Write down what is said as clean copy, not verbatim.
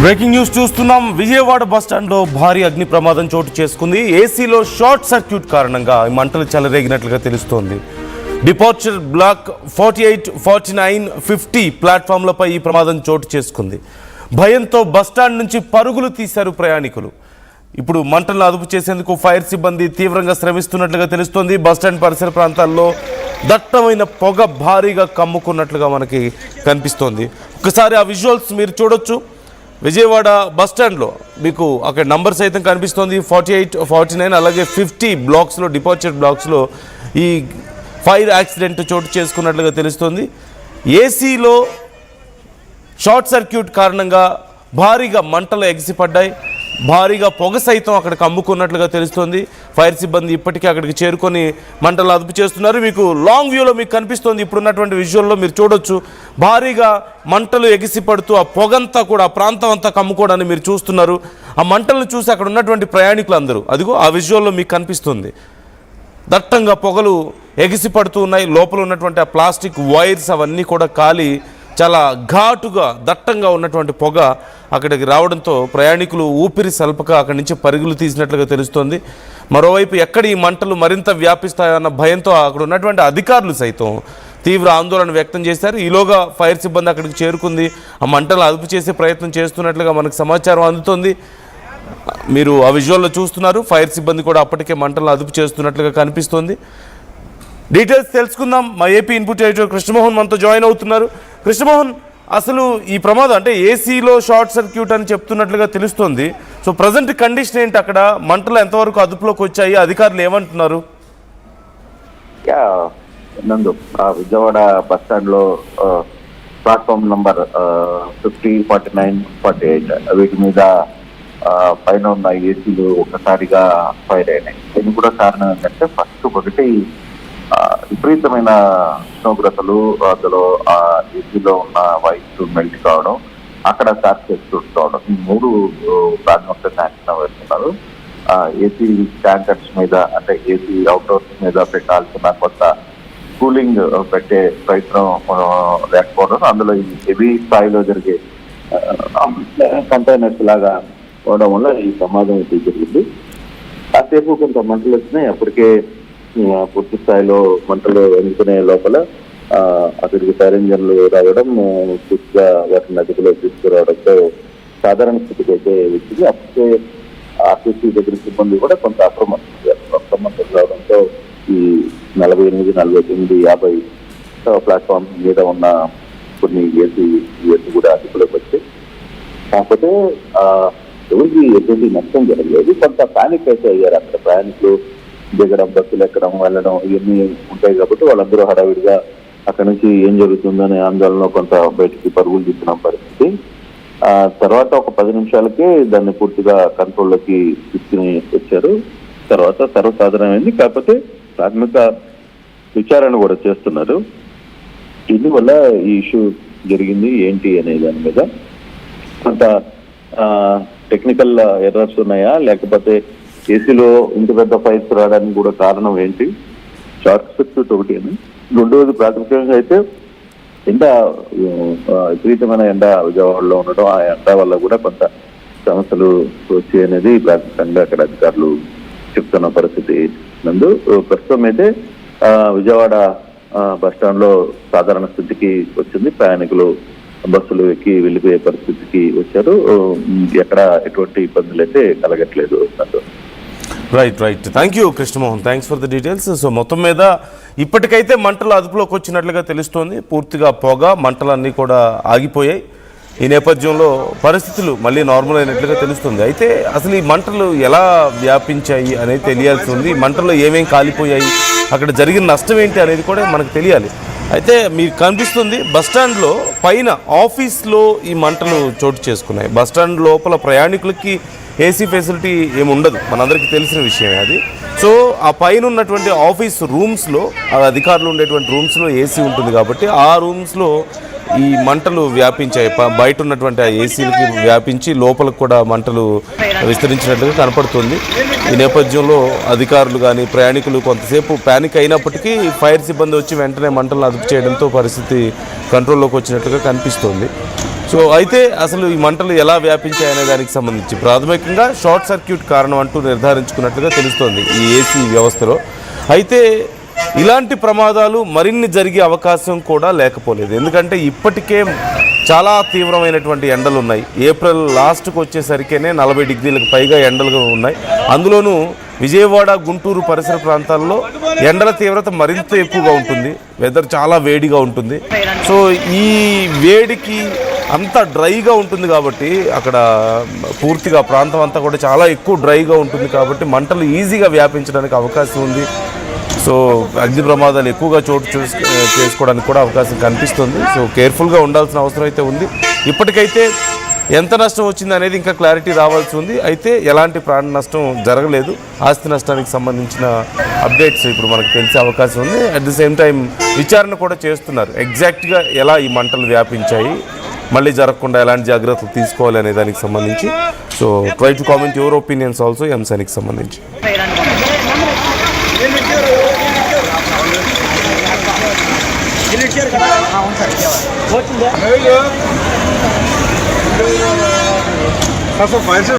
Breaking news చూస్తున్నాం. విజయవాడ బస్టాండ్లో భారీ అగ్ని ప్రమాదం చోటు చేసుకుంది. ఏసీలో షార్ట్ సర్క్యూట్ కారణంగా మంటలు చెలరేగినట్లుగా తెలుస్తోంది. డిపార్చర్ బ్లాక్ 48, 49, 50 ప్లాట్ఫామ్లపై ఈ ప్రమాదం చోటు చేసుకుంది. భయంతో బస్టాండ్ నుంచి పరుగులు తీశారు ప్రయాణికులు. ఇప్పుడు మంటలను అదుపు చేసేందుకు ఫైర్ సిబ్బంది తీవ్రంగా శ్రమిస్తున్నట్లుగా తెలుస్తోంది. బస్టాండ్ పరిసర ప్రాంతాల్లో దట్టమైన పొగ భారీగా కమ్ముకున్నట్లుగా మనకి కనిపిస్తోంది. ఒకసారి ఆ విజువల్స్ మీరు చూడొచ్చు. విజయవాడ బస్టాండ్లో మీకు అక్కడ నంబర్ సైతం కనిపిస్తోంది. 48, 49 అలాగే 50 బ్లాక్స్లో, డిపార్చర్ బ్లాక్స్లో ఈ ఫైర్ యాక్సిడెంట్ చోటు చేసుకున్నట్లుగా తెలుస్తోంది. ఏసీలో షార్ట్ సర్క్యూట్ కారణంగా భారీగా మంటలు ఎగిసిపడ్డాయి. భారీగా పొగ సైతం అక్కడికి అమ్ముకున్నట్లుగా తెలుస్తోంది. ఫైర్ సిబ్బంది ఇప్పటికే అక్కడికి చేరుకొని మంటలు అదుపు చేస్తున్నారు. మీకు లాంగ్ వ్యూలో మీకు కనిపిస్తోంది. ఇప్పుడున్నటువంటి విజువల్లో మీరు చూడొచ్చు. భారీగా మంటలు ఎగిసిపడుతూ ఆ పొగంతా కూడా ఆ ప్రాంతం అంతా కమ్ముకోవడాన్ని మీరు చూస్తున్నారు. ఆ మంటలను చూసి అక్కడ ఉన్నటువంటి ప్రయాణికులు అందరూ అదిగో ఆ విజువల్లో మీకు కనిపిస్తుంది. దట్టంగా పొగలు ఎగిసిపడుతూ ఉన్నాయి. లోపల ఉన్నటువంటి ఆ ప్లాస్టిక్ వైర్స్ అవన్నీ కూడా కాలి చాలా ఘాటుగా దట్టంగా ఉన్నటువంటి పొగ అక్కడికి రావడంతో ప్రయాణికులు ఊపిరి సల్పక అక్కడి నుంచి పరుగులు తీసినట్లుగా తెలుస్తోంది. మరోవైపు ఎక్కడ ఈ మంటలు మరింత వ్యాపిస్తాయన్న భయంతో అక్కడ ఉన్నటువంటి అధికారులు సైతం తీవ్ర ఆందోళన వ్యక్తం చేశారు. ఈలోగా ఫైర్ సిబ్బంది అక్కడికి చేరుకుంది. ఆ మంటలు అదుపు చేసే ప్రయత్నం చేస్తున్నట్లుగా మనకు సమాచారం అందుతోంది. మీరు ఆ విజువల్లో చూస్తున్నారు. ఫైర్ సిబ్బంది కూడా అప్పటికే మంటలు అదుపు చేస్తున్నట్లుగా కనిపిస్తోంది. డీటెయిల్స్ తెలుసుకుందాం. మా ఏపీ ఇన్పుట్ ఎడిటర్ కృష్ణమోహన్ మనతో జాయిన్ అవుతున్నారు. కృష్ణమోహన్, అసలు ఈ ప్రమాదం అంటే ఏసీలో షార్ట్ సర్క్యూట్ అని చెప్తున్నట్లుగా తెలుస్తోంది. సో ప్రజెంట్ కండిషన్ ఏంటి? అక్కడ మంటలు ఎంతవరకు అదుపులోకి వచ్చాయి? అధికారులు ఏమంటున్నారు? నందు విజయవాడ బస్ స్టాండ్ లో ప్లాట్ఫామ్ నంబర్ 50, 49, 48 వీటి మీద పైన ఉన్న ఏసీలు ఒక్కసారిగా ఫైర్ అయినాయి. దీనికి కూడా కారణం ఏంటంటే ఫస్ట్ ఒకటి విపరీతమైన ఉష్ణోగ్రతలు, అందులో ఆ ఏసీలో ఉన్న వైర్స్ మెల్ట్ కావడం, అక్కడ షార్ట్ సర్క్యూట్ కావడం, ఈ మూడు ప్రాథమికంగా అంచనా వేస్తున్నారు. ఏసీ ట్యాంకర్స్ మీద అంటే ఏసీ అవుట్డోర్స్ మీద పెట్టాల్సిన కొంత కూలింగ్ పెట్టే ప్రయత్నం లేకపోవడం, అందులో ఈ హెవీ స్థాయిలో జరిగే కంటైనర్స్ లాగా అవడం వల్ల ఈ ప్రమాదం అయితే జరిగింది. కాసేపు కొంత మంటలు వచ్చినాయి. అప్పటికే పూర్తి స్థాయిలో మంటలు అందుకునే లోపల అక్కడికి ఫైర్ ఇంజన్లు రావడం, పూర్తిగా వాటిని అదుపులో తీసుకురావడంతో సాధారణ స్థితికి అయితే వచ్చింది. అప్పటికే ఆర్టీసీ దగ్గర సిబ్బంది కూడా కొంత అప్రమత్తం రావడంతో ఈ 48, 49, 50 ప్లాట్ఫామ్ మీద ఉన్న కొన్ని ఏసీ కూడా అదుపులోకి వచ్చాయి. కాకపోతే ఎవరికి ఎటువంటి నష్టం జరగలేదు. కొంత పానిక్ అయితే అయ్యారు అక్కడ ప్రయాణికులు. దిగడం, బస్సులు ఎక్కడం, వెళ్ళడం ఇవన్నీ ఉంటాయి కాబట్టి వాళ్ళందరూ హడావిడిగా అక్కడ నుంచి ఏం జరుగుతుందనే ఆందోళనలో కొంత బయటికి పరుగులు తీసిన పరిస్థితి. తర్వాత ఒక 10 నిమిషాలకే దాన్ని పూర్తిగా కంట్రోల్లోకి తీసుకుని వచ్చారు. తర్వాత సర్వసాధారణమైంది. కాకపోతే ప్రాథమిక విచారణ కూడా చేస్తున్నారు. దీనివల్ల ఈ ఇష్యూ జరిగింది ఏంటి అనే దాని మీద కొంత టెక్నికల్ ఎర్రర్స్ ఉన్నాయా, లేకపోతే ఏసీలో ఇంత పెద్ద ఫైర్స్ రావడానికి కూడా కారణం ఏంటి, షార్ట్ సర్క్యూట్ ఒకటి అని. రెండవది ప్రాథమికంగా అయితే ఎండ, విపరీతమైన ఎండ విజయవాడలో ఉండడం, ఆ ఎండ వల్ల కూడా కొంత సమస్యలు వచ్చాయి అనేది ప్రాథమికంగా అక్కడ అధికారులు చెప్తున్న పరిస్థితి. నందు ప్రస్తుతం అయితే విజయవాడ బస్టాండ్ లో సాధారణ స్థితికి వచ్చింది. ప్రయాణికులు బస్సులు ఎక్కి వెళ్ళిపోయే పరిస్థితికి వచ్చారు. ఎక్కడ ఎటువంటి ఇబ్బందులు అయితే కలగట్లేదు. Right. Thank you Krishnamohan, thanks for the details. So మొత్తం మీద ఇప్పటికైతే మంటలు అదుపులోకి వచ్చినట్లుగా తెలుస్తోంది. పూర్తిగా పొగ, మంటలన్నీ కూడా ఆగిపోయాయి. ఈ నేపథ్యంలో పరిస్థితులు మళ్ళీ నార్మల్ అయినట్లుగా తెలుస్తుంది. అయితే అసలు ఈ మంటలు ఎలా వ్యాపించాయి అనేది తెలియాల్సి ఉంది. మంటల్లో ఏమేం కాలిపోయాయి, అక్కడ జరిగిన నష్టం ఏంటి అనేది కూడా మనకు తెలియాలి. అయితే మీకు కనిపిస్తుంది బస్టాండ్లో పైన ఆఫీస్లో ఈ మంటలు చోటు చేసుకున్నాయి. బస్టాండ్ లోపల ప్రయాణికులకి ఏసీ ఫెసిలిటీ ఏమి ఉండదు, మనందరికీ తెలిసిన విషయమే అది. సో ఆ పైన ఉన్నటువంటి ఆఫీస్ రూమ్స్లో, అధికారులు ఉండేటువంటి రూమ్స్లో ఏసీ ఉంటుంది కాబట్టి ఆ రూమ్స్లో ఈ మంటలు వ్యాపించాయి. బయట ఉన్నటువంటి ఆ ఏసీలకి వ్యాపించి లోపలికి కూడా మంటలు విస్తరించినట్లుగా కనపడుతుంది. ఈ నేపథ్యంలో అధికారులు కానీ ప్రయాణికులు కొంతసేపు ప్యానిక్ అయినప్పటికీ ఫైర్ సిబ్బంది వచ్చి వెంటనే మంటలను అదుపు చేయడంతో పరిస్థితి కంట్రోల్లోకి వచ్చినట్లుగా కనిపిస్తోంది. సో అయితే అసలు ఈ మంటలు ఎలా వ్యాపించాయనే దానికి సంబంధించి ప్రాథమికంగా షార్ట్ సర్క్యూట్ కారణం అంటూ నిర్ధారించుకున్నట్లుగా తెలుస్తోంది ఈ ఏసీ వ్యవస్థలో. అయితే ఇలాంటి ప్రమాదాలు మరిన్ని జరిగే అవకాశం కూడా లేకపోలేదు. ఎందుకంటే ఇప్పటికే చాలా తీవ్రమైనటువంటి ఎండలు ఉన్నాయి. ఏప్రిల్ లాస్ట్కి వచ్చేసరికేనే 40 డిగ్రీలకు పైగా ఎండలు ఉన్నాయి. అందులోనూ విజయవాడ, గుంటూరు పరిసర ప్రాంతాల్లో ఎండల తీవ్రత మరింత ఎక్కువగా ఉంటుంది. వెదర్ చాలా వేడిగా ఉంటుంది. సో ఈ వేడికి అంత డ్రైగా ఉంటుంది కాబట్టి అక్కడ పూర్తిగా ప్రాంతం అంతా కూడా చాలా ఎక్కువ డ్రైగా ఉంటుంది కాబట్టి మంటలు ఈజీగా వ్యాపించడానికి అవకాశం ఉంది. సో అగ్ని ప్రమాదాలు ఎక్కువగా చోటు చేసుకోవడానికి కూడా అవకాశం కనిపిస్తుంది. సో కేర్ఫుల్గా ఉండాల్సిన అవసరం అయితే ఉంది. ఇప్పటికైతే ఎంత నష్టం వచ్చింది అనేది ఇంకా క్లారిటీ రావాల్సి ఉంది. అయితే ఎలాంటి ప్రాణ నష్టం జరగలేదు. ఆస్తి నష్టానికి సంబంధించిన అప్డేట్స్ ఇప్పుడు మనకు తెలిసే అవకాశం ఉంది. అట్ ది సేమ్ టైం విచారణ కూడా చేస్తున్నారు. ఎగ్జాక్ట్గా ఎలా ఈ మంటలు వ్యాపించాయి, మళ్ళీ జరగకుండా ఎలాంటి జాగ్రత్తలు తీసుకోవాలి అనే దానికి సంబంధించి. So try to comment your opinions also ఈ అంశానికి సంబంధించి.